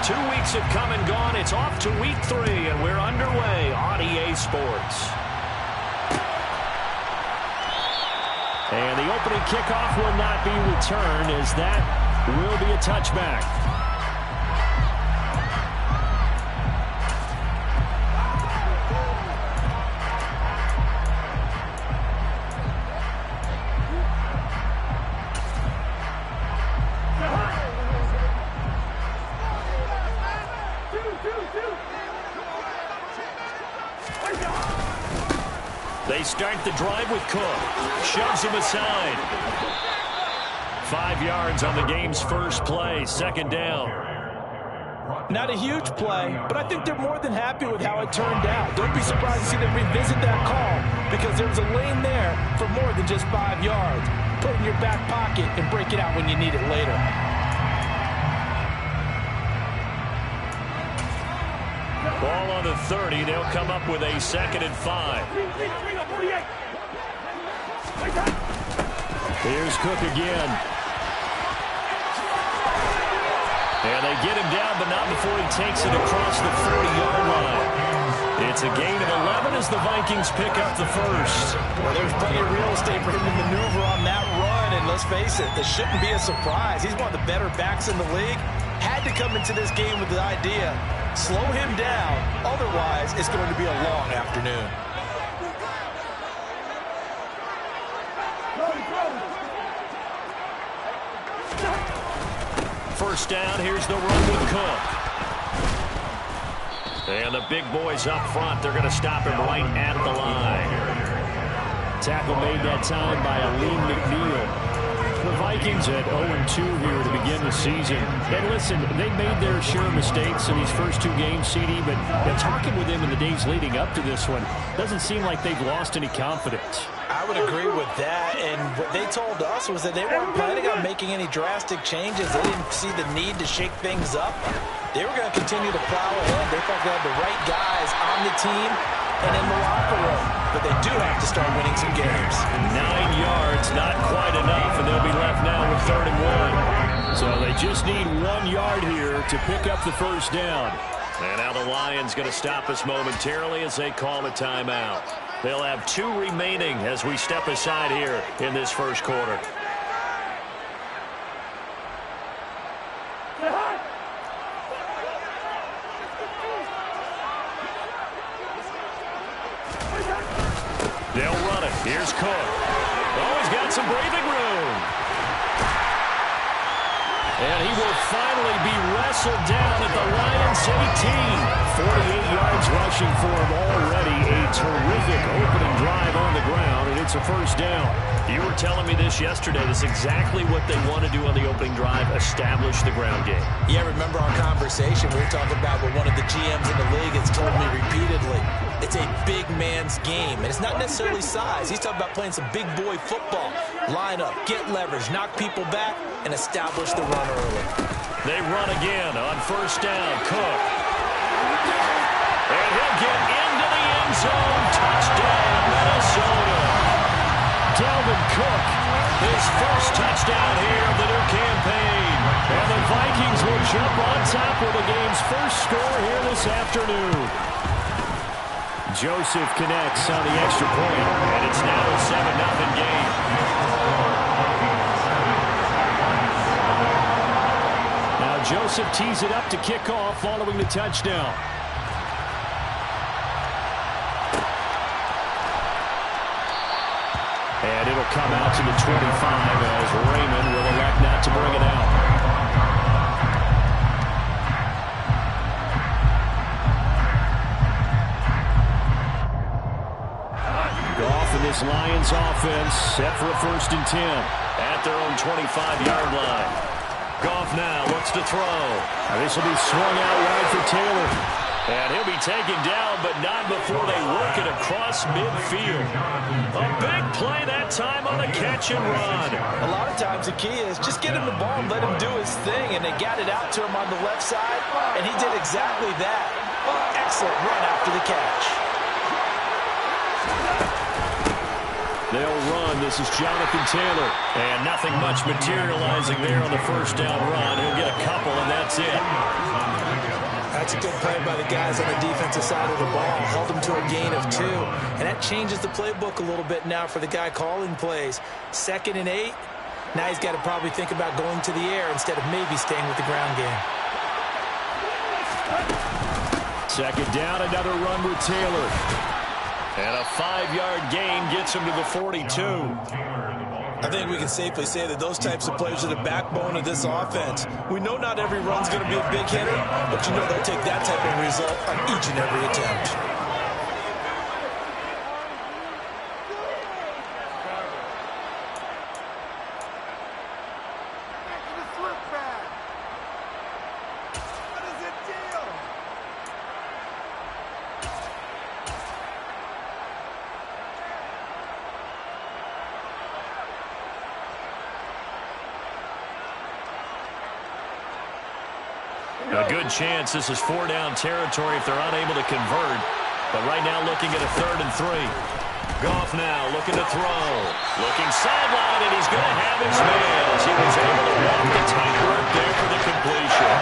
2 weeks have come and gone. It's off to week 3, and we're underway on EA Sports. And the opening kickoff will not be returned, as that will be a touchback. They start the drive with Cook. Shoves him aside. 5 yards on the game's first play. Second down. Not a huge play, but I think they're more than happy with how it turned out. Don't be surprised to see them revisit that call, because there's a lane there for more than just 5 yards. Put it in your back pocket and break it out when you need it later. Ball on the 30. They'll come up with a 2nd and 5. Here's Cook again. And they get him down, but not before he takes it across the 40-yard line. It's a gain of 11 as the Vikings pick up the first. Well, there's plenty of real estate for him to maneuver on that run, and let's face it, this shouldn't be a surprise. He's one of the better backs in the league. Had to come into this game with the idea, slow him down, otherwise it's going to be a long afternoon. First down, here's the run with Cook. And the big boys up front, they're going to stop him right at the line. Tackle made that time by Aleem McNeil. The Vikings at 0-2 here to begin the season. And listen, they made their share of mistakes in these first 2 games, CD, but talking with them in the days leading up to this one, doesn't seem like they've lost any confidence. I would agree with that, and what they told us was that they weren't planning on making any drastic changes. They didn't see the need to shake things up. They were going to continue to plow ahead. They thought they had the right guys on the team and in the locker room, but they do have to start winning some games. 9 yards, not quite enough, and they'll be left now with 3rd and 1. So they just need 1 yard here to pick up the first down. And now the Lions going to stop us momentarily as they call a timeout. They'll have 2 remaining as we step aside here in this first quarter. They'll run it. Here's Cook. Oh, he's got some breathing room. And he will finally be wrestled down at the Lions' 18. 48 yards rushing for him already. A terrific opening drive on the ground, and it's a first down. You were telling me this yesterday. This is exactly what they want to do on the opening drive, establish the ground game. Yeah, remember our conversation? We were talking about what one of the GMs in the league has told me repeatedly. It's a big man's game, and it's not necessarily size. He's talking about playing some big boy football. Line up, get leverage, knock people back, and establish the run early. They run again on first down. Cook. And he'll get into the end zone. Touchdown, Minnesota. Dalvin Cook, his first touchdown here of the new campaign. And the Vikings will jump on top with the game's first score here this afternoon. Joseph connects on the extra point, and it's now a 7-0 game. Now Joseph tees it up to kick off following the touchdown. And it'll come out to the 25 as Raymond will elect not to bring it out. This Lions offense set for a 1st and 10 at their own 25-yard line. Goff now looks to throw. This will be swung out wide for Taylor. And he'll be taken down, but not before they work it across midfield. A big play that time on a catch and run. A lot of times the key is just get him the ball and let him do his thing, and they got it out to him on the left side, and he did exactly that. Excellent run after the catch. They'll run. This is Jonathan Taylor. And nothing much materializing there on the first down run. He'll get a couple, and that's it. That's a good play by the guys on the defensive side of the ball. Held them to a gain of 2. And that changes the playbook a little bit now for the guy calling plays. 2nd and 8. Now he's got to probably think about going to the air instead of maybe staying with the ground game. 2nd down, another run with Taylor. And a 5-yard gain gets him to the 42. I think we can safely say that those types of plays are the backbone of this offense. We know not every run's going to be a big hitter, but you know they'll take that type of result on each and every attempt. A good chance this is 4-down territory if they're unable to convert. But right now looking at a 3rd and 3. Goff now looking to throw. Looking sideline, and he's going to have his man as he was able to walk the tightrope there for the completion.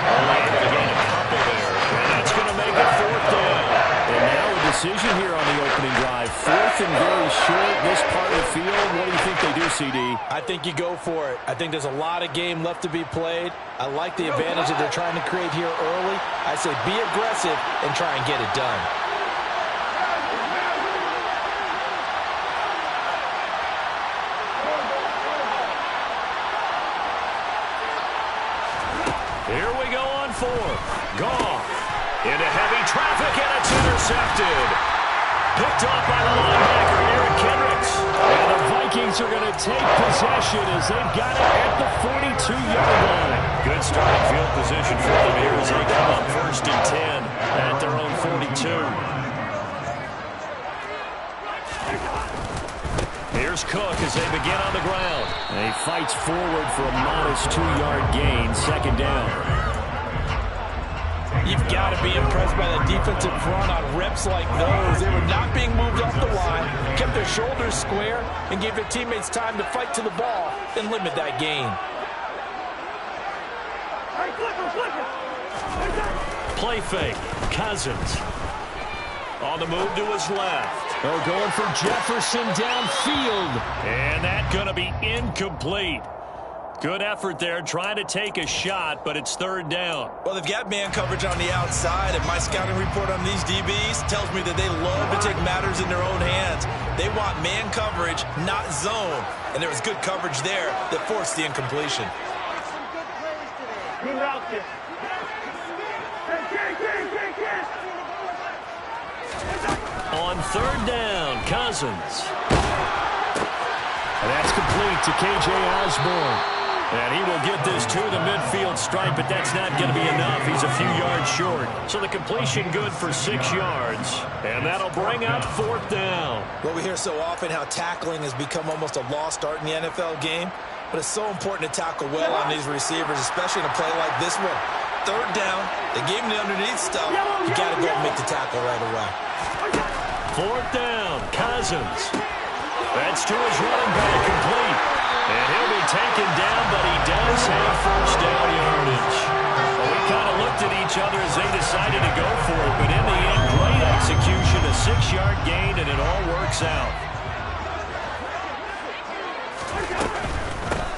Only able to gain a couple there. And that's going to make it 4th down. And now a decision here on the opening drive. 4th and very short, this part of the field. What do you think they do, CD? I think you go for it. I think there's a lot of game left to be played. I like the advantage that they're trying to create here early. I say be aggressive and try and get it done. Here we go on 4th. Goff into heavy traffic, and it's intercepted. Picked off by the linebacker, Eric Kendricks. And the Vikings are going to take possession as they've got it at the 42-yard line. Good starting field position for them here as they come up 1st and 10 at their own 42. Here's Cook as they begin on the ground. And he fights forward for a modest 2-yard gain, 2nd down. You've got to be impressed by the defensive front on reps like those. They were not being moved off the line, kept their shoulders square, and gave their teammates time to fight to the ball and limit that gain. Play fake. Cousins. On the move to his left. They're going for Jefferson downfield. And that's going to be incomplete. Good effort there, trying to take a shot, but it's 3rd down. Well, they've got man coverage on the outside, and my scouting report on these DBs tells me that they love to take matters in their own hands. They want man coverage, not zone. And there was good coverage there that forced the incompletion. On 3rd down, Cousins. And that's complete to K.J. Osborne. And he will get this to the midfield stripe, but that's not going to be enough. He's a few yards short. So the completion good for 6 yards. And that'll bring up 4th down. Well, we hear so often how tackling has become almost a lost art in the NFL game. But it's so important to tackle well on these receivers, especially in a play like this one. 3rd down, they gave him the underneath stuff. You got to go and make the tackle right away. 4th down, Cousins. That's to his running back, complete. And he'll be taken down, but he does have 1st down yardage. Well, we kind of looked at each other as they decided to go for it, but in the end, great execution, a 6-yard gain, and it all works out.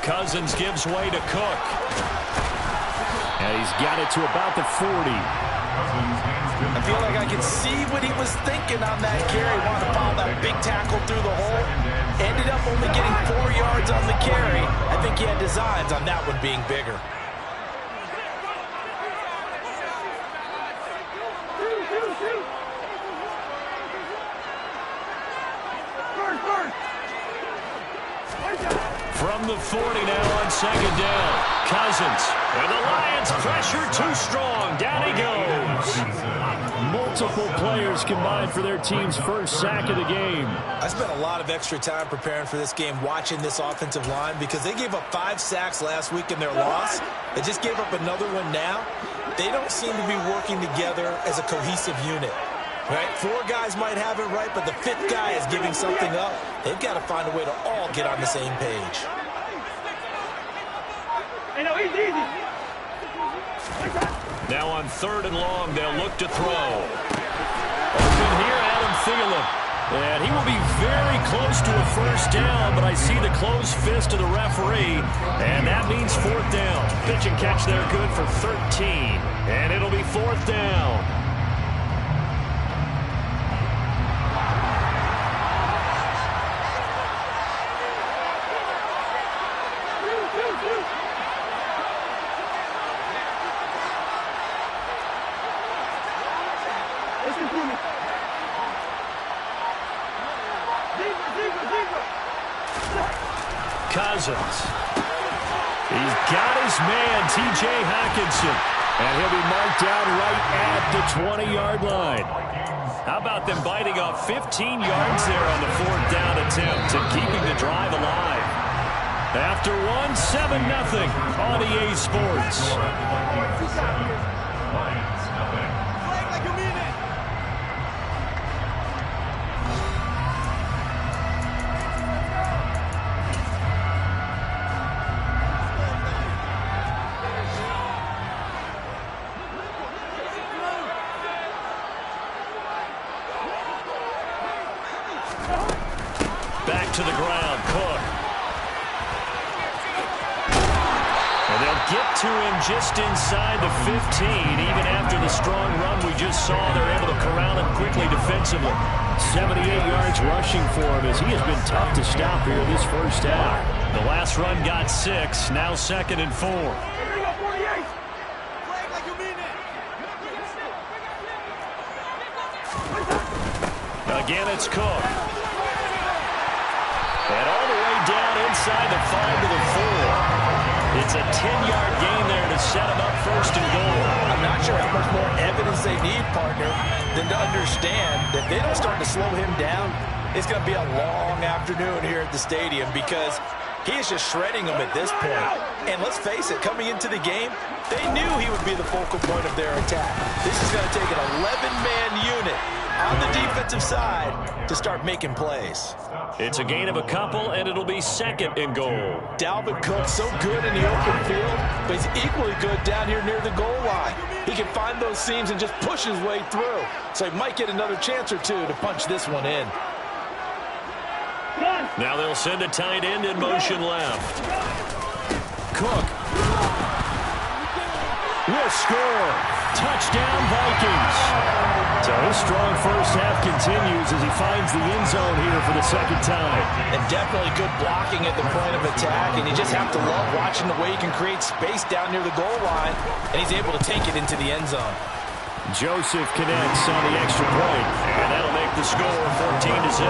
Cousins gives way to Cook. And he's got it to about the 40. I feel like I can see what he was thinking on that carry. Wanted to follow that big tackle through the hole. Ended up only getting 4 yards on the carry. I think he had designs on that one being bigger. From the 40 now on 2nd down. Cousins. And the Lions pressure too strong. Down he goes. Multiple players combined for their team's 1st sack of the game. I spent a lot of extra time preparing for this game watching this offensive line because they gave up 5 sacks last week in their loss. They just gave up another one now. They don't seem to be working together as a cohesive unit. Right? 4 guys might have it right, but the 5th guy is giving something up. They've got to find a way to all get on the same page. Hey, no, easy. Now on 3rd and long, they'll look to throw. Open here, Adam Thielen. And he will be very close to a first down, but I see the closed fist of the referee, and that means 4th down. Pitch and catch there good for 13, and it'll be 4th down. Cousins. He's got his man, T.J. Hockenson, and he'll be marked down right at the 20-yard line. How about them biting off 15 yards there on the 4th down attempt and keeping the drive alive? After 7-0 on EA Sports. Back to the ground, Cook. And they'll get to him just inside the 15. Even after the strong run we just saw, they're able to corral him quickly defensively. 78 yards rushing for him as he has been tough to stop here this first half. The last run got 6, now 2nd and 4. Again, it's Cook. And all the way down inside the 5 to the 4. It's a 10-yard gain there to set him up 1st and goal. I'm not sure how much more evidence they need, partner, than to understand that they don't start to slow him down. It's going to be a long afternoon here at the stadium because he is just shredding them at this point. And let's face it, coming into the game, they knew he would be the focal point of their attack. This is going to take an 11-man unit on the defensive side to start making plays. It's a gain of a couple, and it'll be 2nd and goal. Dalvin Cook so good in the open field, but he's equally good down here near the goal line. He can find those seams and just push his way through. So he might get another chance or two to punch this one in. Now they'll send a tight end in motion left. Cook will score. Touchdown, Vikings. So his strong first half continues as he finds the end zone here for the 2nd time. And definitely good blocking at the point of attack, and you just have to love watching the way he can create space down near the goal line, and he's able to take it into the end zone. Joseph connects on the extra point, and that'll make the score 14-0.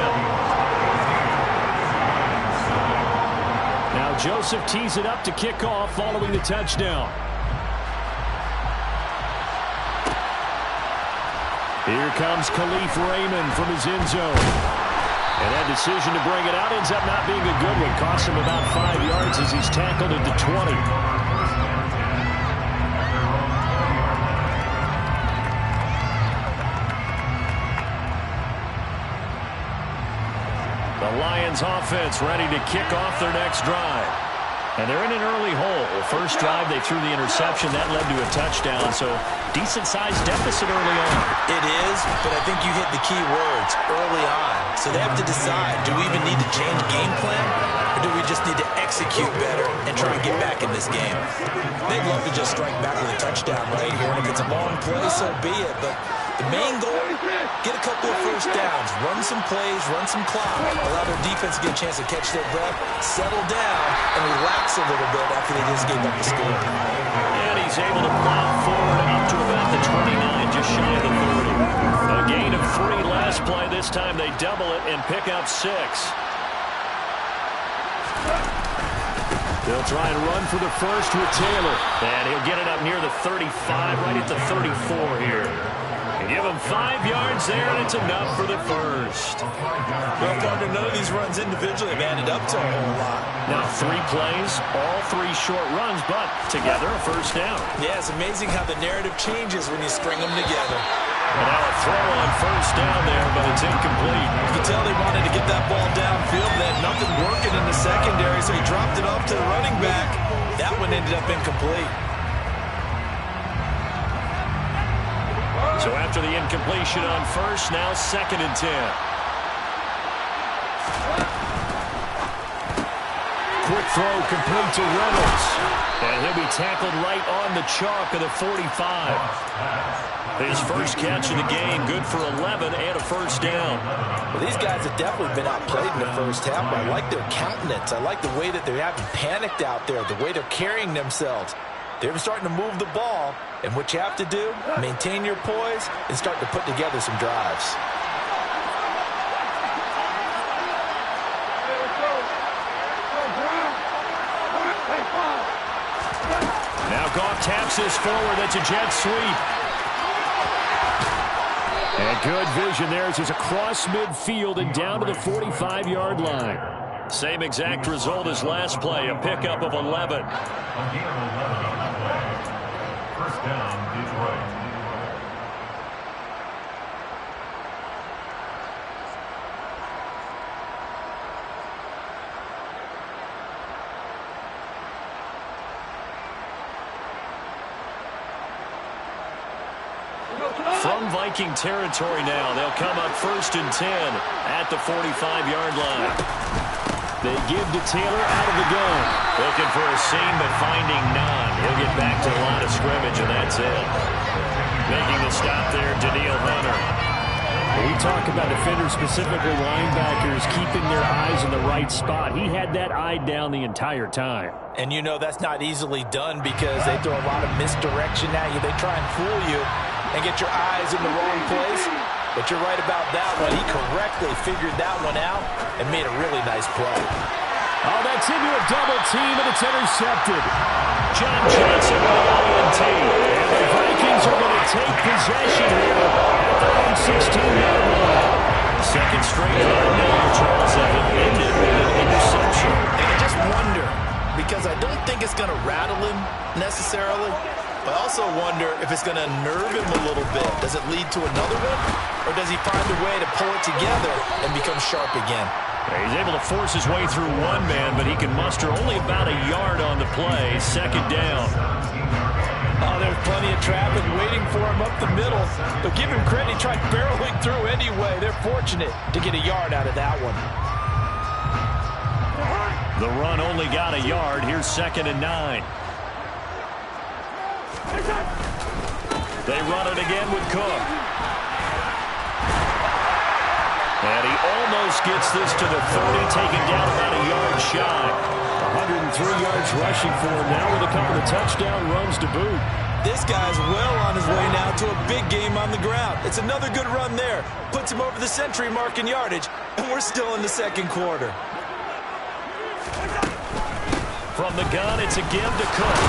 Now Joseph tees it up to kick off following the touchdown. Here comes Khalif Raymond from his end zone. And that decision to bring it out ends up not being a good one. Costs him about 5 yards as he's tackled at the 20. The Lions offense ready to kick off their next drive. And they're in an early hole. First drive, they threw the interception. That led to a touchdown, so decent-sized deficit early on. It is, but I think you hit the key words, early on. So they have to decide, do we even need to change game plan, or do we just need to execute better and try and get back in this game? They'd love to just strike back with a touchdown right here, and if it's a long play, so be it. But the main goal, get a couple of first downs, run some plays, run some clock, allow their defense to get a chance to catch their breath, settle down, and relax a little bit after they just gave up the score. And he's able to plow forward up to about the 29, just shy of the 30. A gain of 3 last play. This time they double it and pick up 6. They'll try and run for the first with Taylor. And he'll get it up near the 35, right at the 34 here. Give him 5 yards there, and it's enough for the first. Well, partner, none of these runs individually have added up to a whole lot. Now 3 plays, all 3 short runs, but together a first down. Yeah, it's amazing how the narrative changes when you string them together. And now a throw on first down there, but it's incomplete. You can tell they wanted to get that ball downfield. They had nothing working in the secondary, so he dropped it off to the running back. That one ended up incomplete. So after the incompletion on first, now 2nd and 10. Quick throw complete to Reynolds. And he'll be tackled right on the chalk of the 45. His first catch of the game, good for 11 and a first down. Well, these guys have definitely been outplayed in the first half, but I like their countenance. I like the way that they haven't panicked out there, the way they're carrying themselves. They're starting to move the ball, and what you have to do, maintain your poise and start to put together some drives. Now Goff taps this forward. That's a jet sweep. And good vision there as he's across midfield and down to the 45-yard line. Same exact result as last play, a pickup of 11. First down, Detroit. From Viking territory now, they'll come up 1st and 10 at the 45-yard line. They give to Taylor out of the gun. Looking for a seam, but finding none. He'll get back to the line of scrimmage, and that's it. Making the stop there, Daniil Hunter. We talk about defenders, specifically linebackers, keeping their eyes in the right spot. He had that eye down the entire time. And you know that's not easily done because they throw a lot of misdirection at you. They try and fool you and get your eyes in the wrong place. But you're right about that one. He correctly figured that one out and made a really nice play. Oh, that's into a double team, and it's intercepted. John Johnson with the INT. And the Vikings are going to take possession here at their own 16-yard line. Second straight yard now, Charles, that have ended with an interception. And I just wonder, because I don't think it's going to rattle him necessarily, but I also wonder if it's going to nerve him a little bit. Does it lead to another one? Or does he find a way to pull it together and become sharp again? He's able to force his way through one man, but he can muster only about a yard on the play. 2nd down. Oh, there's plenty of traffic waiting for him up the middle. But give him credit, he tried barreling through anyway. They're fortunate to get a yard out of that one. The run only got a yard. Here's 2nd and 9. They run it again with Cook. And he almost gets this to the 30, taken down about a yard shy. 103 yards rushing for him now with a couple of touchdown runs to boot. This guy's well on his way now to a big game on the ground. It's another good run there. Puts him over the century mark in yardage, and we're still in the 2nd quarter. From the gun, it's a give to Cook.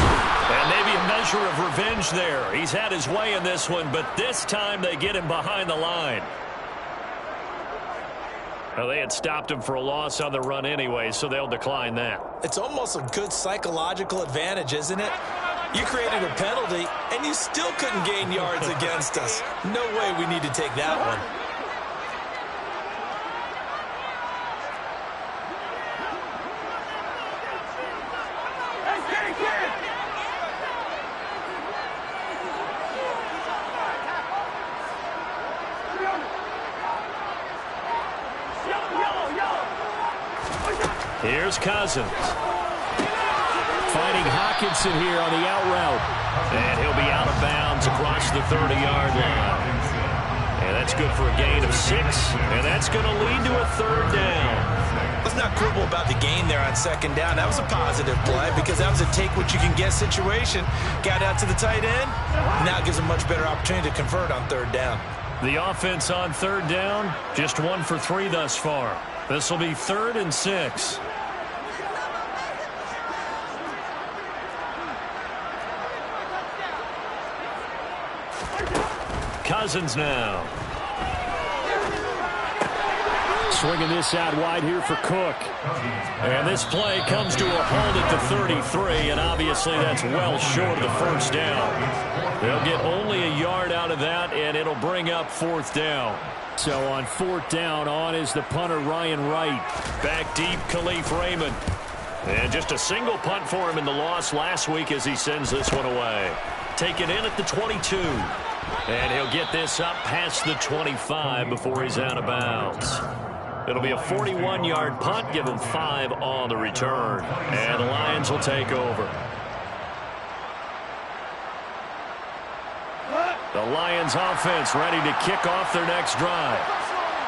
And maybe a measure of revenge there. He's had his way in this one, but this time they get him behind the line. Well, they had stopped him for a loss on the run anyway, so they'll decline that. It's almost a good psychological advantage, isn't it? You created a penalty, and you still couldn't gain yards against us. No way we need to take that one. Here's Cousins. Finding Hawkinson here on the out route. And he'll be out of bounds across the 30-yard line. And that's good for a gain of 6. And that's going to lead to a 3rd down. Let's not quibble about the gain there on 2nd down. That was a positive play because that was a take-what-you-can-get situation. Got out to the tight end. Now it gives a much better opportunity to convert on 3rd down. The offense on 3rd down, just 1 for 3 thus far. This will be 3rd and 6. Cousins now. Swinging this out wide here for Cook. And this play comes to a halt at the 33, and obviously that's well short of the 1st down. They'll get only a yard out of that, and it'll bring up 4th down. So on 4th down, on is the punter Ryan Wright. Back deep, Khalif Raymond. And just a single punt for him in the loss last week as he sends this one away. Taken in at the 22. And he'll get this up past the 25 before he's out of bounds. It'll be a 41-yard punt. Give him 5 on the return. And the Lions will take over. The Lions offense ready to kick off their next drive.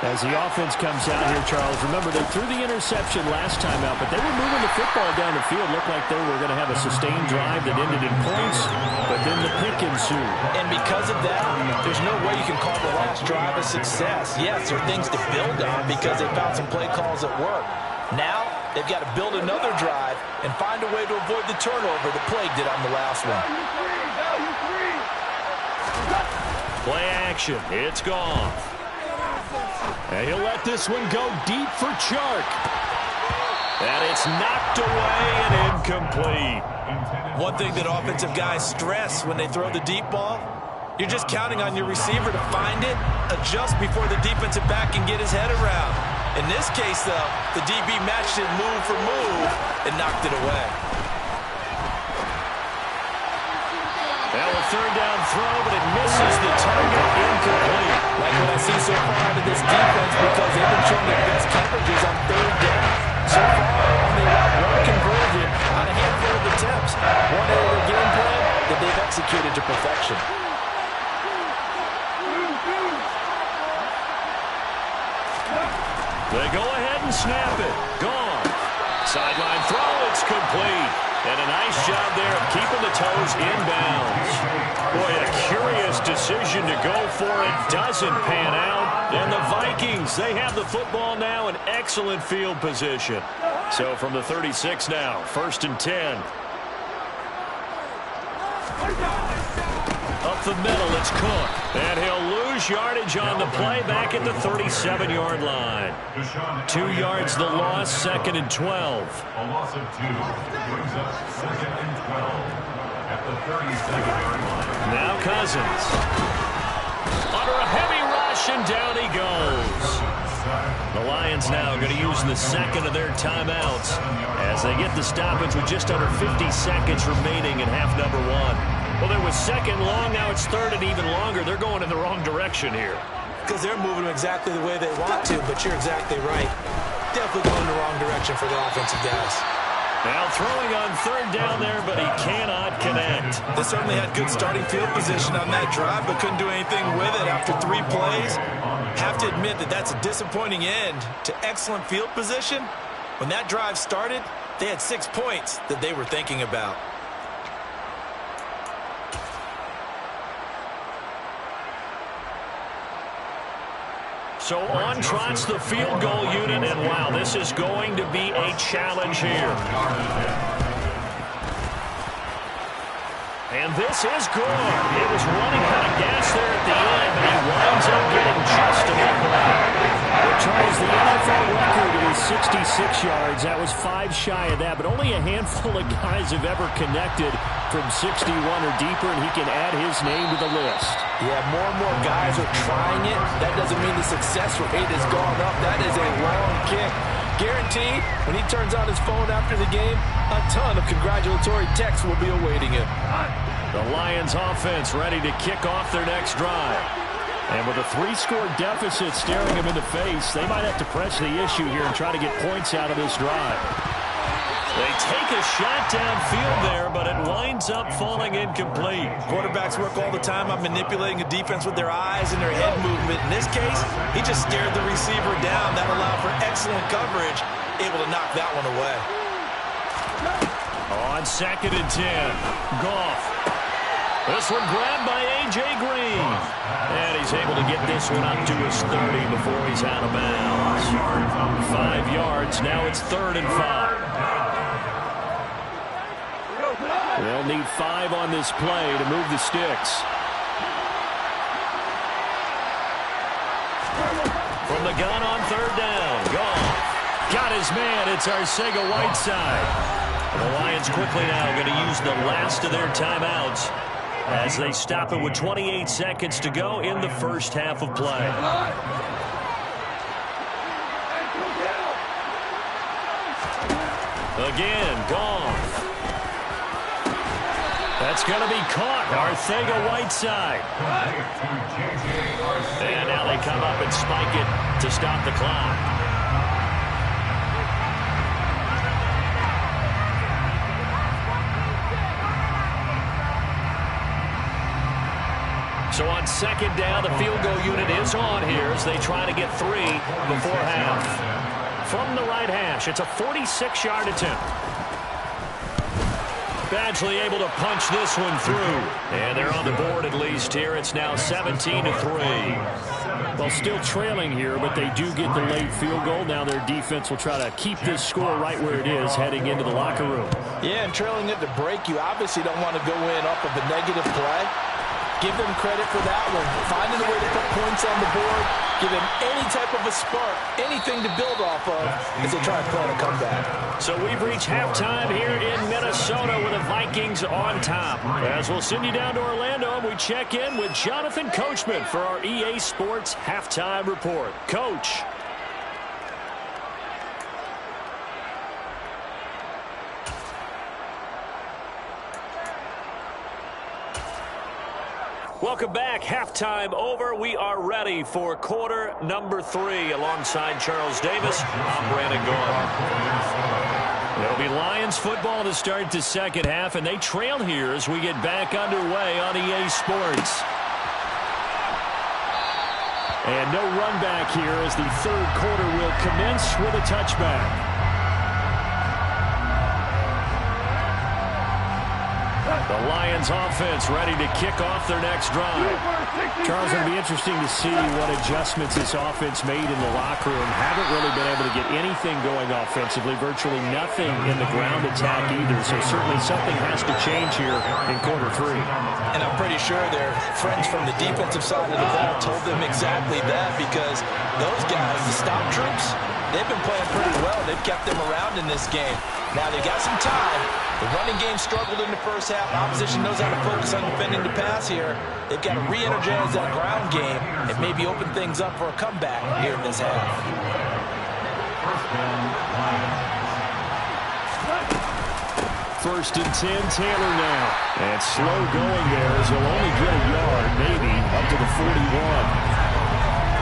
As the offense comes out here, Charles, remember they threw the interception last time out, but they were moving the football down the field. Looked like they were going to have a sustained drive that ended in points, but then the pick ensued. And because of that, there's no way you can call the last drive a success. Yes, there are things to build on because they found some play calls that work. Now, they've got to build another drive and find a way to avoid the turnover the Plague did on the last one. Play action. It's gone. And he'll let this one go deep for Chark. And it's knocked away and incomplete. One thing that offensive guys stress when they throw the deep ball, you're just counting on your receiver to find it, adjust before the defensive back can get his head around. In this case, though, the DB matched it move for move and knocked it away. Now a third down throw, but it misses the target, incomplete. Like what I see so far out of this defense because they've been showing their best coverages on third down. So far, only allowed one conversion on a handful of attempts. One area of their game plan that they've executed to perfection. They go ahead and snap it. Gone. Sideline throw, it's complete. And a nice job there of keeping the toes inbounds. Boy, a curious decision to go for it. Doesn't pan out. And the Vikings, they have the football now in excellent field position. So from the 36 now, 1st and 10. Up the middle, it's Cook. And he'll lose yardage on the play back at the 37-yard line. 2 yards the loss, 2nd and 12. A loss of 2 brings up 2nd and 12 at the 37-yard line. Now Cousins. Under a heavy rush, and down he goes. The Lions now going to use the second of their timeouts as they get the stoppage with just under 50 seconds remaining in half number 1. Well, there was second long, now it's third and even longer. They're going in the wrong direction here. Because they're moving them exactly the way they want to, but you're exactly right. Definitely going in the wrong direction for the offensive guys. Now throwing on third down there, but he cannot connect. They certainly had good starting field position on that drive, but couldn't do anything with it after 3 plays. Have to admit that that's a disappointing end to excellent field position. When that drive started, they had 6 points that they were thinking about. So on trots the field goal unit, and wow, this is going to be a challenge here. And this is good. It was running out of gas there at the end, but he winds up getting just enough out. Well, Charles, the NFL record is 66 yards. That was 5 shy of that, but only a handful of guys have ever connected from 61 or deeper, and he can add his name to the list. Yeah, more and more guys are trying it. That doesn't mean the success rate has gone up. That is a long kick. Guaranteed, when he turns on his phone after the game, a ton of congratulatory texts will be awaiting him. The Lions offense ready to kick off their next drive. And with a 3-score deficit staring them in the face, they might have to press the issue here and try to get points out of this drive. They take a shot downfield there, but it winds up falling incomplete. Quarterbacks work all the time on manipulating a defense with their eyes and their head movement. In this case, he just stared the receiver down. That allowed for excellent coverage, able to knock that one away. On 2nd and 10, Goff. This one grabbed by A.J. Green. And he's able to get this one up to his 30 before he's out of bounds. 5 yards, now it's 3rd and 5. They'll need 5 on this play to move the sticks. From the gun on 3rd down. Goff got his man. It's Arcega-Whiteside. The Lions quickly now going to use the last of their timeouts as they stop it with 28 seconds to go in the first half of play. Again, Goff. That's going to be caught. Arcega-Whiteside. And now they come up and spike it to stop the clock. So on second down, the field goal unit is on here as they try to get 3 before half. From the right hash, it's a 46-yard attempt. Badgley able to punch this one through. And they're on the board at least here. It's now 17-3. Well, still trailing here, but they do get the late field goal. Now their defense will try to keep this score right where it is heading into the locker room. Yeah, and trailing at the break, you obviously don't want to go in off of a negative play. Give them credit for that one. Finding a way to put points on the board, give them any type of a spark, anything to build off of as they try to plan a comeback. So we've reached halftime here in Minnesota with the Vikings on top. As we'll send you down to Orlando, and we check in with Jonathan Coachman for our EA Sports Halftime Report. Coach. Welcome back. Halftime over. We are ready for quarter number 3 alongside Charles Davis. I'm Brandon Gaudin. It'll be Lions football to start the second half, and they trail here as we get back underway on EA Sports. And no run back here as the third quarter will commence with a touchback. The Lions offense ready to kick off their next drive. Charles, it'll be interesting to see what adjustments this offense made in the locker room. Haven't really been able to get anything going offensively, virtually nothing in the ground attack either. So certainly something has to change here in quarter 3. And I'm pretty sure their friends from the defensive side of the ball told them exactly that, because those guys, the stop troops, they've been playing pretty well. They've kept them around in this game. Now they've got some time. The running game struggled in the first half. Opposition knows how to focus on defending the pass here. They've got to re-energize that ground game and maybe open things up for a comeback here in this half. First and 10, Taylor now. And slow going there as he'll only get a yard, maybe, up to the 41.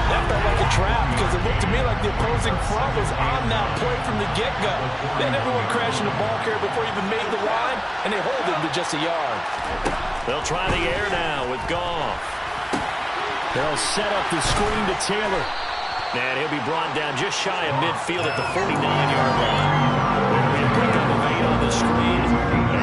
That felt like a trap because it looked to me like the opposing front was on that play from the get-go. Then everyone crashing the ball carrier before he even made the line, and they hold him to just a yard. They'll try the air now with Goff. They'll set up the screen to Taylor. And he'll be brought down just shy of midfield at the 49-yard line. There'll be a pickup of 8 on the screen,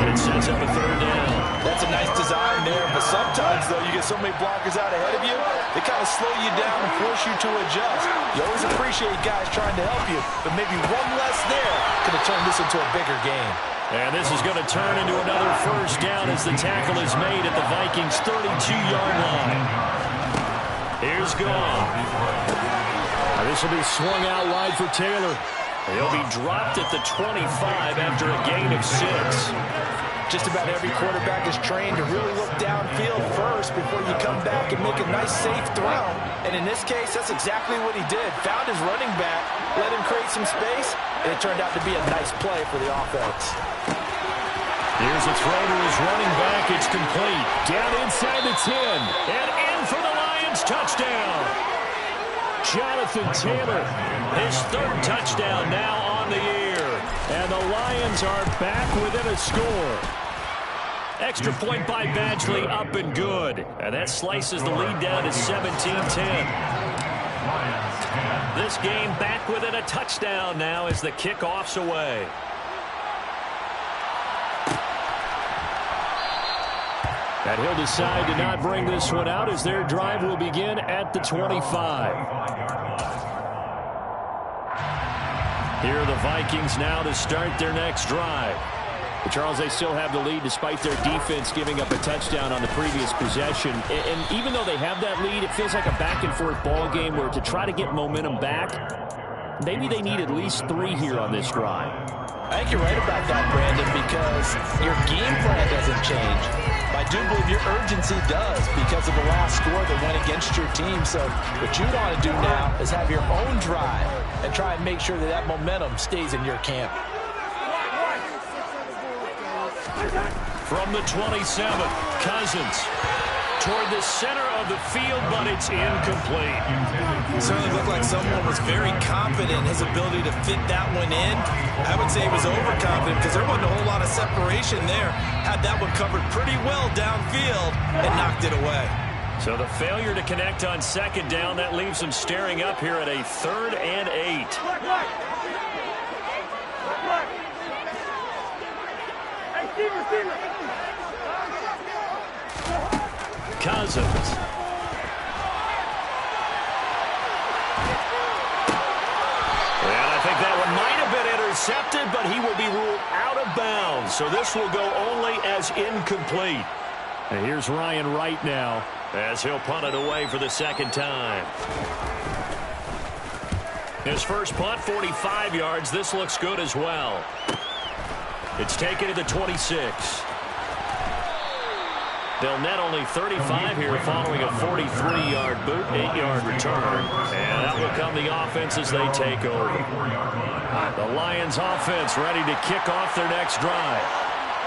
and it sets up a third down. That's a nice design there, but sometimes, though, you get so many blockers out ahead of you, they kind of slow you down and force you to adjust. You always appreciate guys trying to help you, but maybe one less there could have turned this into a bigger game. And this is going to turn into another first down as the tackle is made at the Vikings' 32-yard line. Here's Goff. This will be swung out wide for Taylor. He'll be dropped at the 25 after a gain of 6. Just about every quarterback is trained to really look downfield first before you come back and make a nice, safe throw. And in this case, that's exactly what he did. Found his running back, let him create some space, and it turned out to be a nice play for the offense. Here's a throw to his running back. It's complete. Down inside the 10. And in for the Lions touchdown. Jonathan Taylor, his third touchdown now on the year. And the Lions are back within a score. Extra point by Badgley, up and good. And that slices the lead down to 17-10. This game back within a touchdown now as the kickoff's away. And he'll decide to not bring this one out as their drive will begin at the 25. Here are the Vikings now to start their next drive. But Charles, they still have the lead despite their defense giving up a touchdown on the previous possession. And even though they have that lead, it feels like a back-and-forth ball game where to try to get momentum back, maybe they need at least 3 here on this drive. I think you're right about that, Brandon, because your game plan doesn't change. I do believe your urgency does because of the last score that went against your team. So what you want to do now is have your own drive and try and make sure that that momentum stays in your camp. From the 27, Cousins toward the center of the field, but it's incomplete. It certainly looked like someone was very confident in his ability to fit that one in. I would say he was overconfident because there wasn't a whole lot of separation there. Had that one covered pretty well downfield and knocked it away. So the failure to connect on second down, that leaves them staring up here at a 3rd and 8. Cousins. And I think that one might have been intercepted, but he will be ruled out of bounds. So this will go only as incomplete. And here's Ryan Wright now as he'll punt it away for the second time. His first punt, 45 yards. This looks good as well. It's taken to the 26. They'll net only 35 here following a 43-yard boot, 8-yard return. And that will come the offense as they take over. The Lions offense ready to kick off their next drive.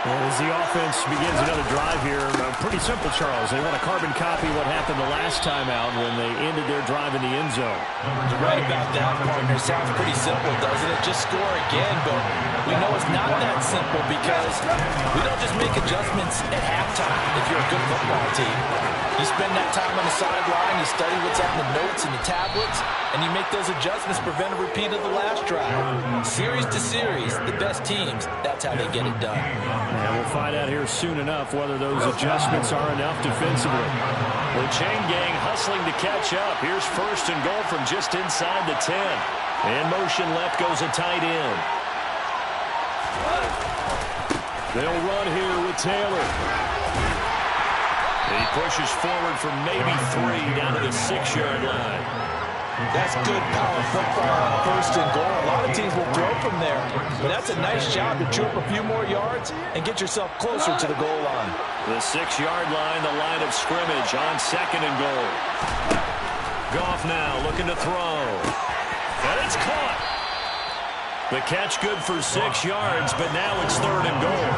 As the offense begins another drive here, pretty simple, Charles. They want to carbon copy what happened the last time out when they ended their drive in the end zone. You're right about that, partner. Sounds pretty simple, doesn't it? Just score again, but we know it's not that simple because we don't just make adjustments at halftime if you're a good football team. You spend that time on the sideline, you study what's on the notes and the tablets, and you make those adjustments to prevent a repeat of the last drive. Series to series, the best teams, that's how they get it done. And we'll find out here soon enough whether those adjustments are enough defensively. The chain gang hustling to catch up. Here's 1st and goal from just inside the 10. In motion left goes a tight end. They'll run here with Taylor. He pushes forward for maybe 3 down to the 6-yard line. That's good power football on 1st and goal. A lot of teams will throw from there, but that's a nice job to chew up a few more yards and get yourself closer to the goal line. The 6-yard line, the line of scrimmage on 2nd and goal. Goff now looking to throw. And it's caught. The catch good for 6 yards, but now it's 3rd and goal.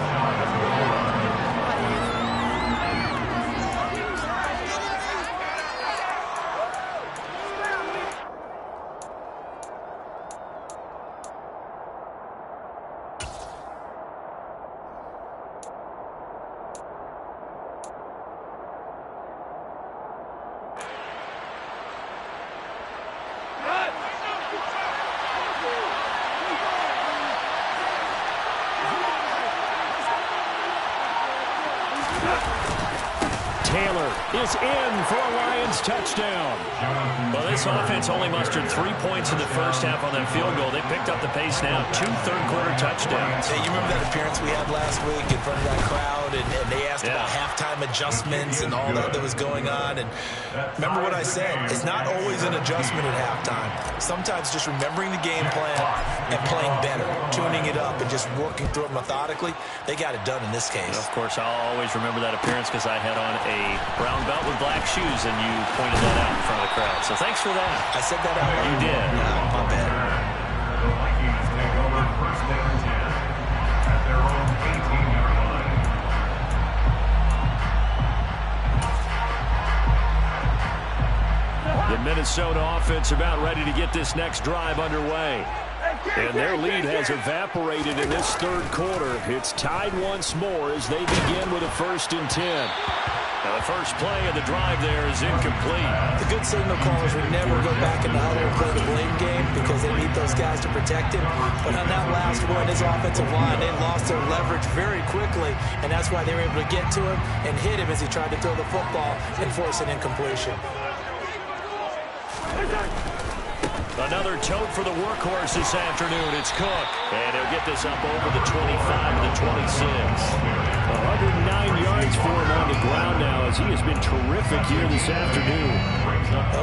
Taylor is in for a Lions touchdown. Well, this offense only mustered 3 points in the first half on that field goal. They picked up the pace now. 2 third-quarter touchdowns. Hey, you remember that appearance we had last week in front of that crowd, and they asked about halftime adjustments and all that was going on. And remember what I said. It's not always an adjustment at halftime. Sometimes just remembering the game plan and playing better, tuning it up and just working through it methodically. They got it done in this case. Of course, I'll always remember that appearance because I had on a brown belt with black shoes, and you pointed that out in front of the crowd. So thanks for that. I said that out loud. You did. Yeah, my bad. The Vikings take over 1st and 10 at their own 18-yard line. The Minnesota offense about ready to get this next drive underway. And their lead has evaporated in this 3rd quarter. It's tied once more as they begin with a 1st and 10. Now the first play of the drive there is incomplete. The good signal callers would never go back in the huddle and play the blame game because they need those guys to protect him. But on that last one, his offensive line, they lost their leverage very quickly, and that's why they were able to get to him and hit him as he tried to throw the football and force an incompletion. Another tote for the workhorse this afternoon. It's Cook. And he'll get this up over the 25 to the 26. 109 yards for him on the ground now as he has been terrific here this afternoon.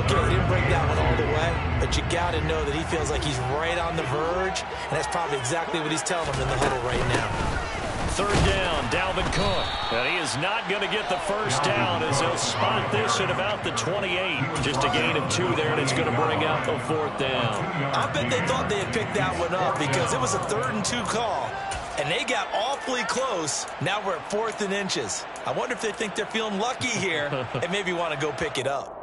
Okay, he didn't break that one all the way, but you got to know that he feels like he's right on the verge, and that's probably exactly what he's telling them in the huddle right now. 3rd down, Dalvin Cook. And he is not going to get the first down as he'll spot this at about the 28. Just a gain of 2 there, and it's going to bring out the 4th down. I bet they thought they had picked that one up because it was a 3rd and 2 call. And they got awfully close. Now we're at 4th and inches. I wonder if they think they're feeling lucky here and maybe want to go pick it up.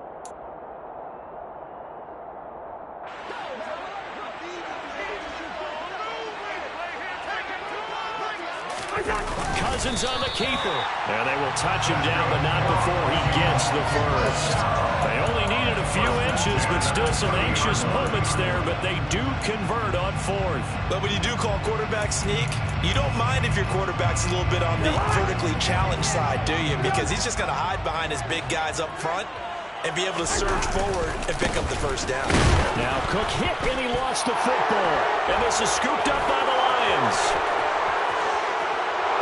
Cousins on the keeper. And they will touch him down, but not before he gets the first. They only needed a few inches, but still some anxious moments there, but they do convert on 4th. But when you do call quarterback sneak, you don't mind if your quarterback's a little bit on the vertically challenged side, do you? Because he's just going to hide behind his big guys up front and be able to surge forward and pick up the first down. Now Cook hit, and he lost the football. And this is scooped up by the Lions.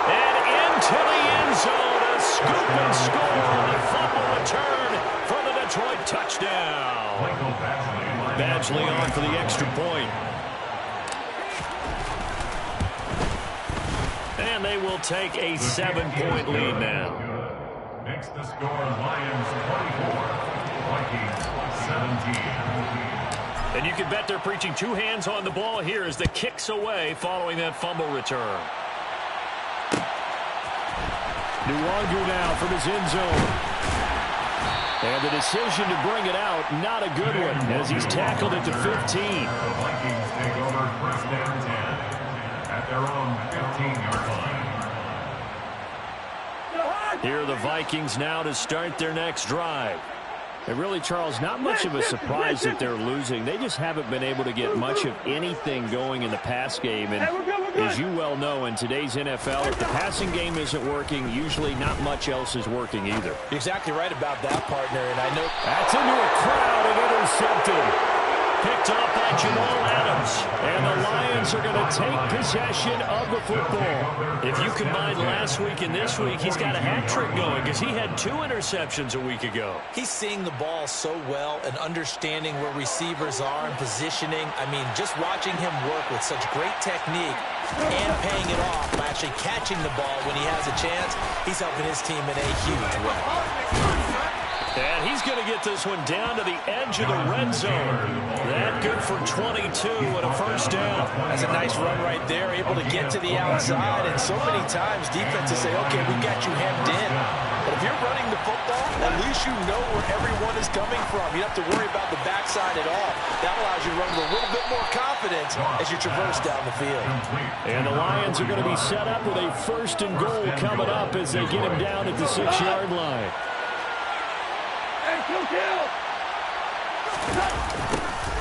And into the end zone, a scoop and score on a fumble return for the Detroit touchdown. Badgley on for the extra point. And they will take a 7-point lead now. Makes the score Lions 24, Vikings 17. And you can bet they're preaching two hands on the ball here as the kick's away following that fumble return. Nwangu now from his end zone. And the decision to bring it out, not a good one, as he's tackled it to 15. The Vikings take over 1st and 10 at their own 15-yard line. Here are the Vikings now to start their next drive. And really, Charles, not much of a surprise that they're losing. They just haven't been able to get much of anything going in the pass game. And as you well know, in today's NFL, if the passing game isn't working, usually not much else is working either. You're exactly right about that, partner. And I know that's into a crowd and intercepted. Picked off by Jamal Adams. And the Lions are going to take possession of the football. If you combine last week and this week, he's got a hat trick going because he had 2 interceptions a week ago. he's seeing the ball so well and understanding where receivers are and positioning. I mean, just watching him work with such great technique and paying it off by actually catching the ball when he has a chance, he's helping his team in a huge way. And he's going to get this one down to the edge of the red zone. That good for 22 and a first down. That's a nice run right there, able to get to the outside. And so many times defenses say, okay, we got you hemmed in. But if you're running the football, at least you know where everyone is coming from. You don't have to worry about the backside at all. That allows you to run with a little bit more confidence as you traverse down the field. And the Lions are going to be set up with a 1st and goal coming up as they get him down at the 6-yard line.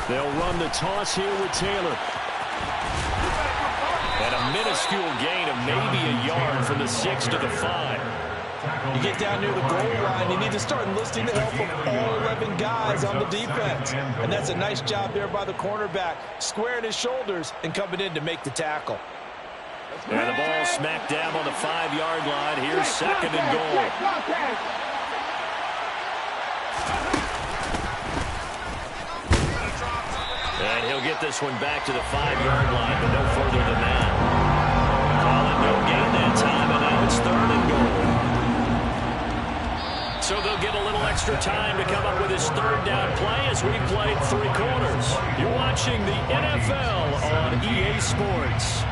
They'll run the toss here with Taylor. And a minuscule gain of maybe a yard from the 6 to the 5. You get down near the goal line, you need to start enlisting the help of all 11 guys on the defense. And that's a nice job there by the cornerback, squaring his shoulders and coming in to make the tackle. And the ball smack dab on the 5-yard line. Here's 2nd and goal. And he'll get this one back to the 5-yard line, but no further than that. Calling no gain that time, and now it's 3rd and goal. So they'll get a little extra time to come up with his 3rd down play as we played 3 quarters. You're watching the NFL on EA Sports.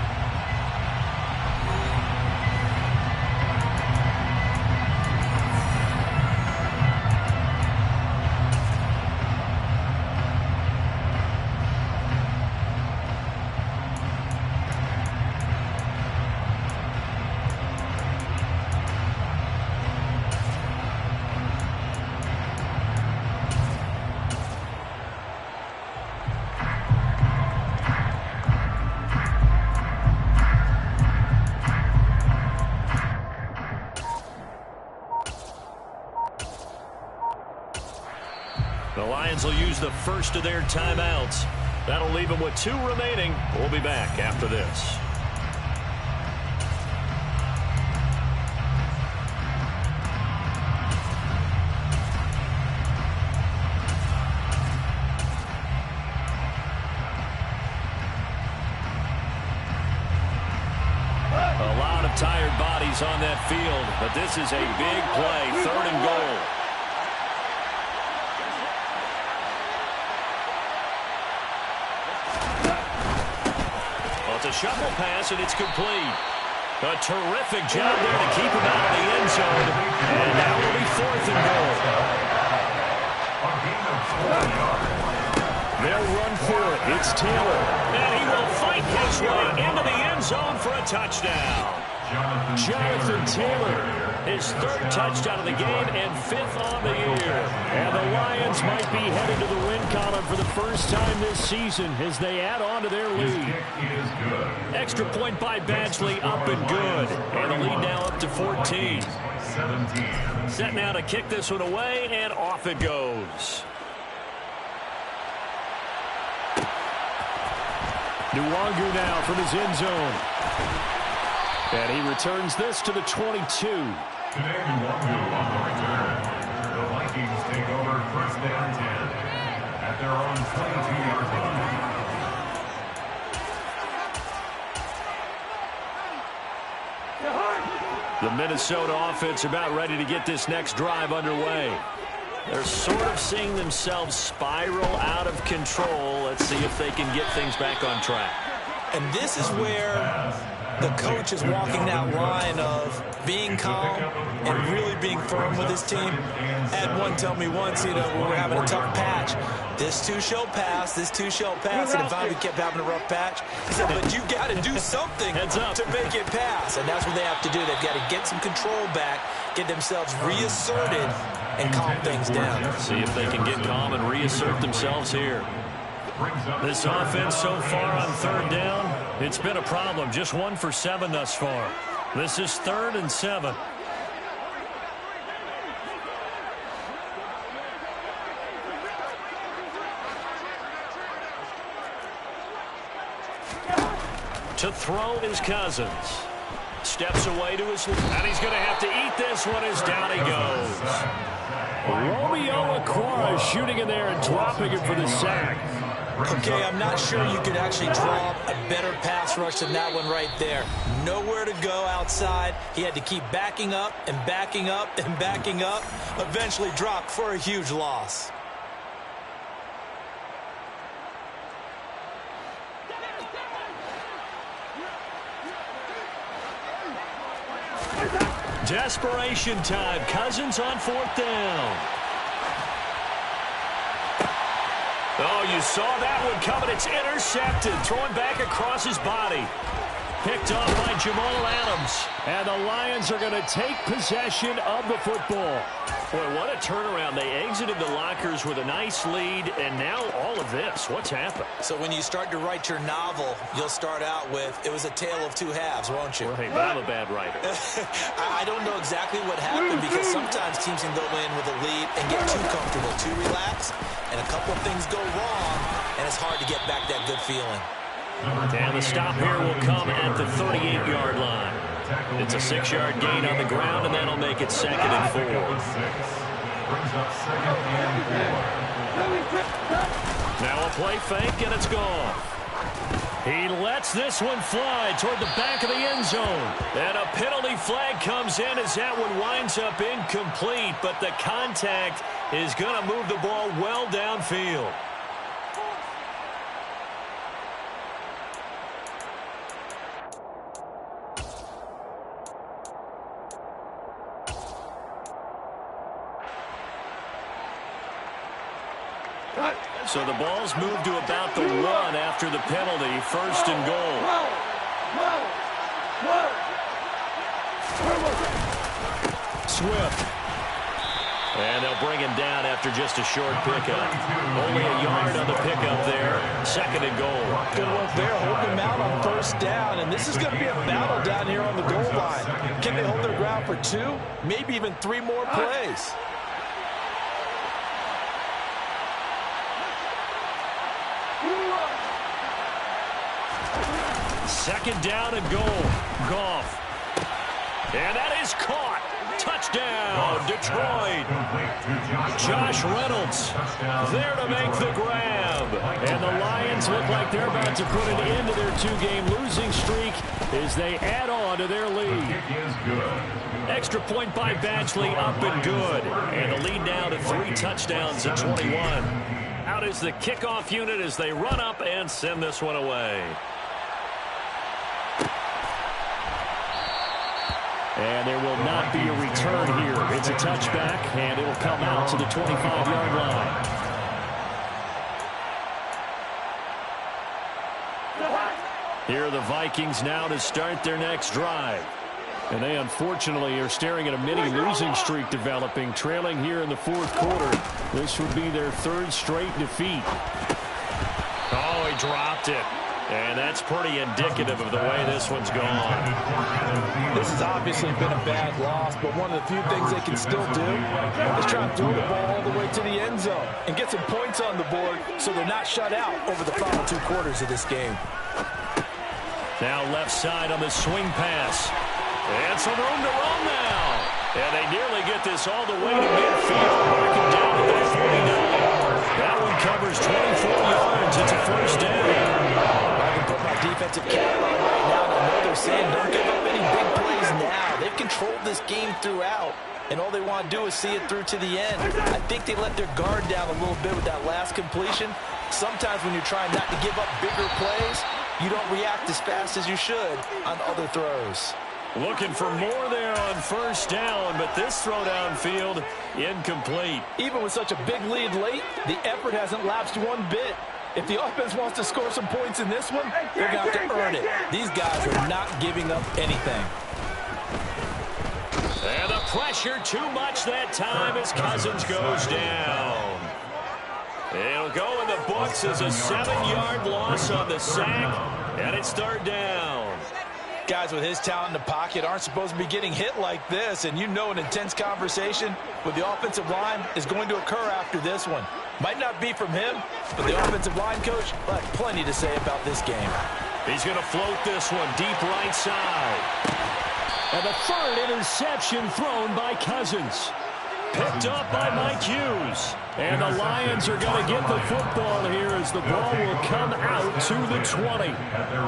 The Lions will use the first of their timeouts. That'll leave them with 2 remaining. We'll be back after this. A lot of tired bodies on that field, but this is a big play, 3rd and goal. It's a shovel pass, and it's complete. A terrific job there to keep him out of the end zone. And now will be 4th and goal. They'll run for it. It's Taylor. And he will fight his way into the end zone for a touchdown. Jonathan Taylor, his 3rd touchdown of the game and 5th on the year. And the Lions might be headed to the win column for the first time this season as they add on to their lead. Extra point by Badgley, up and good. And the lead now up to 14. Set now to kick this one away, and off it goes. Nwangu now from his end zone. And he returns this to the 22. Today, Nwangu on the return. The Vikings take over 1st and 10 at their own 22-yard line. The Minnesota offense about ready to get this next drive underway. They're sort of seeing themselves spiral out of control. Let's see if they can get things back on track. And this is where the coach is walking that line of being calm and really being firm with his team. I had one tell me once, when we're having a tough patch, this too shall pass, this too shall pass. And if I kept having a rough patch, he said, but you got to do something to make it pass. And that's what they have to do. They've got to get some control back, get themselves reasserted, and calm things down. See if they can get calm and reassert themselves here. This offense so far on 3rd down, it's been a problem. Just 1 for 7 thus far. This is 3rd and 7. To throw is Cousins. Steps away to his left, and he's going to have to eat this one as down he goes. Mmc Wk3 shooting in there and dropping it for the sack. Okay, I'm not sure you could actually draw a better pass rush than that one right there. Nowhere to go outside. He had to keep backing up and backing up and backing up. Eventually dropped for a huge loss. Desperation time. Cousins on 4th down. Oh, you saw that one coming. It's intercepted. Throwing back across his body. Picked off by Jamal Adams. And the Lions are going to take possession of the football. Boy, what a turnaround. They exited the lockers with a nice lead, and now all of this. What's happened? So when you start to write your novel, you'll start out with, it was a tale of 2 halves, won't you? Right, but I'm a bad writer. I don't know exactly what happened because sometimes teams can go in with a lead and get too comfortable, too relaxed, and a couple of things go wrong, and it's hard to get back that good feeling. And the stop here will come at the 38-yard line. It's a 6-yard gain on the ground, and that'll make it 2nd and 4. Now a play fake, and it's gone. He lets this one fly toward the back of the end zone. And a penalty flag comes in as that one winds up incomplete, but the contact is going to move the ball well downfield. So the ball's moved to about the 1 after the penalty. 1st and goal. Swift. And they'll bring him down after just a short pickup. Only a yard on the pickup there. 2nd and goal. Good work there. Hold them out on 1st down. And this is going to be a battle down here on the goal line. Can they hold their ground for 2? Maybe even 3 more plays. Second down and goal. Goff. And that is caught. Touchdown, Detroit. Josh Reynolds there to make the grab. And the Lions look like they're about to put an end to their 2-game losing streak as they add on to their lead. Extra point by Badgley, up and good. And the lead now to 3 touchdowns at 21. Out is the kickoff unit as they run up and send this one away. And there will not be a return here. It's a touchback, and it will come out to the 25-yard line. Here are the Vikings now to start their next drive. And they unfortunately are staring at a mini losing streak developing, trailing here in the fourth quarter. This would be their third straight defeat. Oh, he dropped it. And that's pretty indicative of the way this one's gone. This has obviously been a bad loss, but one of the few things they can still do is try to throw the ball all the way to the end zone and get some points on the board so they're not shut out over the final 2 quarters of this game. Now left side on the swing pass. And some room to run now. And they nearly get this all the way to midfield. Marking down to their 49. That one covers 24 yards. It's a first down. I can put my defensive cap on right now, and I know they're saying don't give up any big plays now. They've controlled this game throughout, and all they want to do is see it through to the end. I think they let their guard down a little bit with that last completion. Sometimes when you're trying not to give up bigger plays, you don't react as fast as you should on other throws. Looking for more there on first down, but this throw downfield, incomplete. Even with such a big lead late, the effort hasn't lapsed one bit. If the offense wants to score some points in this one, they're going to have to earn it. These guys are not giving up anything. And the pressure too much that time as Cousins goes down. It'll go in the books as a 7-yard loss on the sack, and it's third down. Guys with his talent in the pocket aren't supposed to be getting hit like this, and you know an intense conversation with the offensive line is going to occur after this one. Might not be from him, but the offensive line coach will have plenty to say about this game. He's going to float this one deep right side. And the third interception thrown by Cousins. Picked up by Mike Hughes. And the Lions are going to get the football here as the ball will come out to the 20.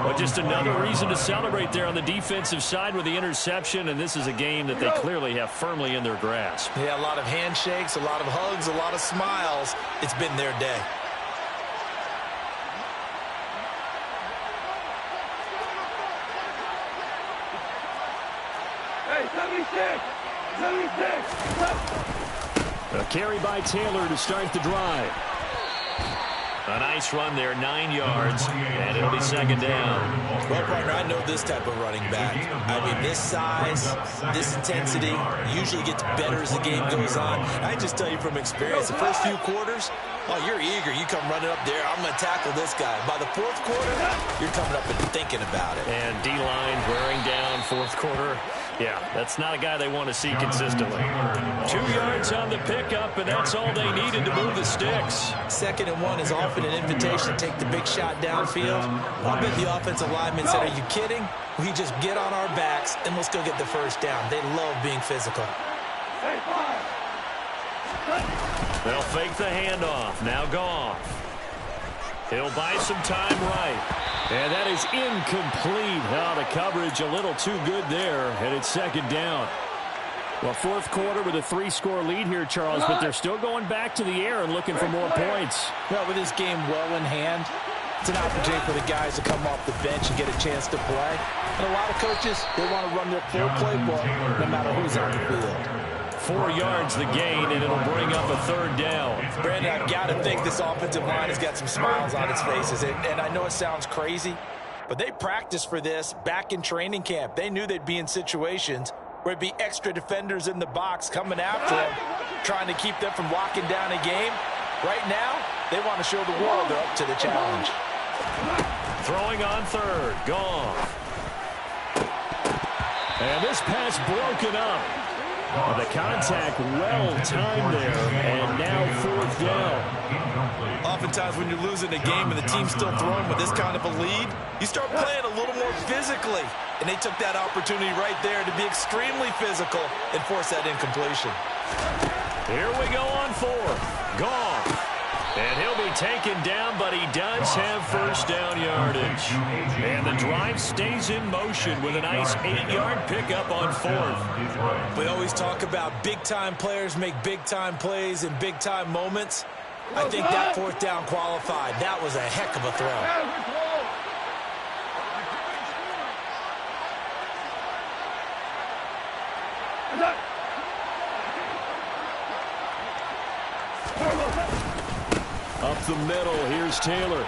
But just another reason to celebrate there on the defensive side with the interception. And this is a game that they clearly have firmly in their grasp. Yeah, a lot of handshakes, a lot of hugs, a lot of smiles. It's been their day. Hey, 76! A carry by Taylor to start the drive. A nice run there, 9 yards, and it'll be second down. Well, partner, I know this type of running back. I mean, this size, this intensity usually gets better as the game goes on. I just tell you from experience, the first few quarters, oh, you're eager. You come running up there, I'm going to tackle this guy. By the fourth quarter, you're coming up and thinking about it. And D-line wearing down fourth quarter. Yeah, that's not a guy they want to see consistently. 2 yards on the pickup, and that's all they needed to move the sticks. 2nd and 1 is often an invitation to take the big shot downfield. I bet the offensive lineman said, are you kidding? We just get on our backs and let's go get the first down. They love being physical. They'll fake the handoff. Now Goff. He'll buy some time right. And that is incomplete. Oh, the coverage a little too good there, and it's second down. Well, fourth quarter with a 3-score lead here, Charles, but they're still going back to the air and looking for more points. Well, with this game well in hand, it's an opportunity for the guys to come off the bench and get a chance to play. And a lot of coaches, they want to run their full playbook no matter who's on the field. 4 yards the gain, and it'll bring up a third down. Brandon, I've got to think this offensive line has got some smiles on its faces. And I know it sounds crazy, but they practiced for this back in training camp. They knew they'd be in situations where it'd be extra defenders in the box coming after them, trying to keep them from locking down a game. Right now, they want to show the world they're up to the challenge. Throwing on third. Goff. And this pass broken up. The contact well-timed there, and now fourth down. Oftentimes when you're losing a game and the team's still throwing with this kind of a lead, you start playing a little more physically. And they took that opportunity right there to be extremely physical and force that incompletion. Here we go on fourth. Goff. And he'll be taken down, but he does have first down yardage. And the drive stays in motion with a nice 8-yard pickup on fourth. We always talk about big-time players make big-time plays in big-time moments. I think that fourth down qualified. That was a heck of a throw. Up the middle, here's Taylor.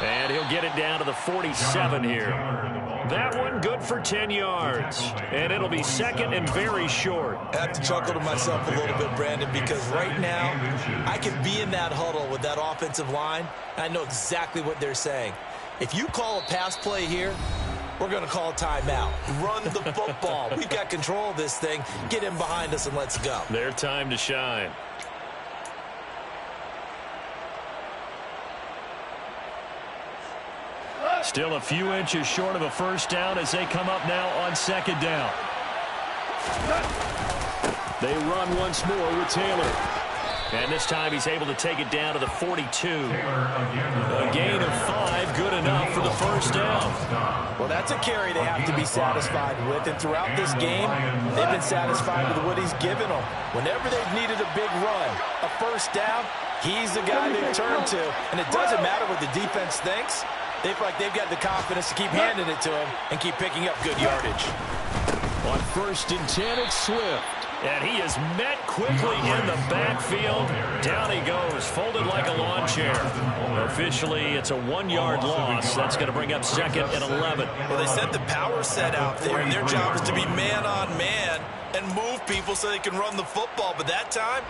And he'll get it down to the 47 here. That one good for 10 yards. And it'll be second and very short. I have to chuckle to myself a little bit, Brandon, because right now I can be in that huddle with that offensive line. I know exactly what they're saying. If you call a pass play here, we're going to call a timeout. Run the football. We've got control of this thing. Get in behind us and let's go. Their time to shine. Still a few inches short of a first down as they come up now on second down. They run once more with Taylor. And this time he's able to take it down to the 42. A gain of 5, good enough for the first down. Well, that's a carry they have to be satisfied with. And throughout this game, they've been satisfied with what he's given them. Whenever they've needed a big run, a first down, he's the guy they've turned to. And it doesn't matter what the defense thinks. They feel like they've got the confidence to keep handing it to him and keep picking up good yardage. On 1st and 10, it's Swift. And he is met quickly in the backfield. Down he goes, folded like a lawn chair. Officially, it's a 1-yard loss. That's going to bring up second and 11. Well, they set the power set out there, and their job is to be man-on-man and move people so they can run the football. But that time,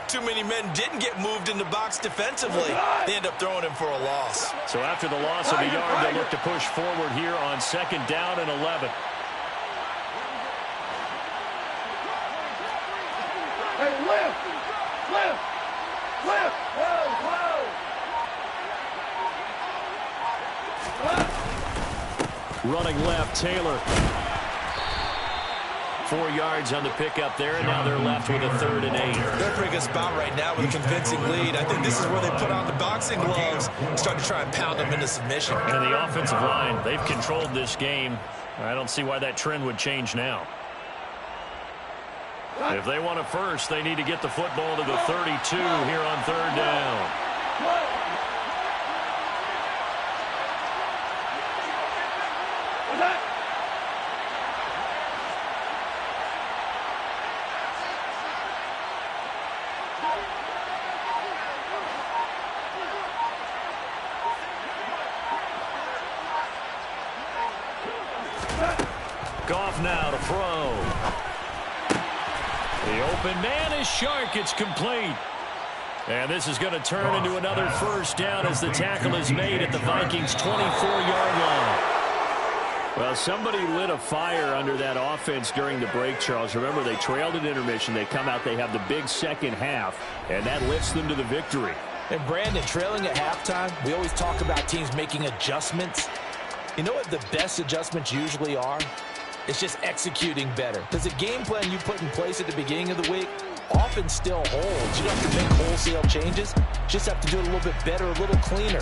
too many men didn't get moved in the box defensively. They end up throwing him for a loss. So after the loss of a yard, they'll look to push forward here on second down and 11. Hey, lift! Lift! Lift! Whoa, whoa! Running left, Taylor. 4 yards on the pickup there, and now they're left with a 3rd and 8. They're in a pretty good spot right now with a convincing lead. I think this is where they put on the boxing gloves and start to try and pound them into submission. And the offensive line, they've controlled this game. I don't see why that trend would change now. If they want a first, they need to get the football to the 32 here on 3rd down. Goff now to throw. The open man is Shark. It's complete. And this is going to turn into another first down as the tackle is made at the Vikings' 24-yard line. Well, somebody lit a fire under that offense during the break, Charles. Remember, they trailed at intermission. They come out, they have the big second half, and that lifts them to the victory. And Brandon, trailing at halftime, we always talk about teams making adjustments. You know what the best adjustments usually are? It's just executing better. Because the game plan you put in place at the beginning of the week often still holds. You don't have to make wholesale changes. Just have to do it a little bit better, a little cleaner.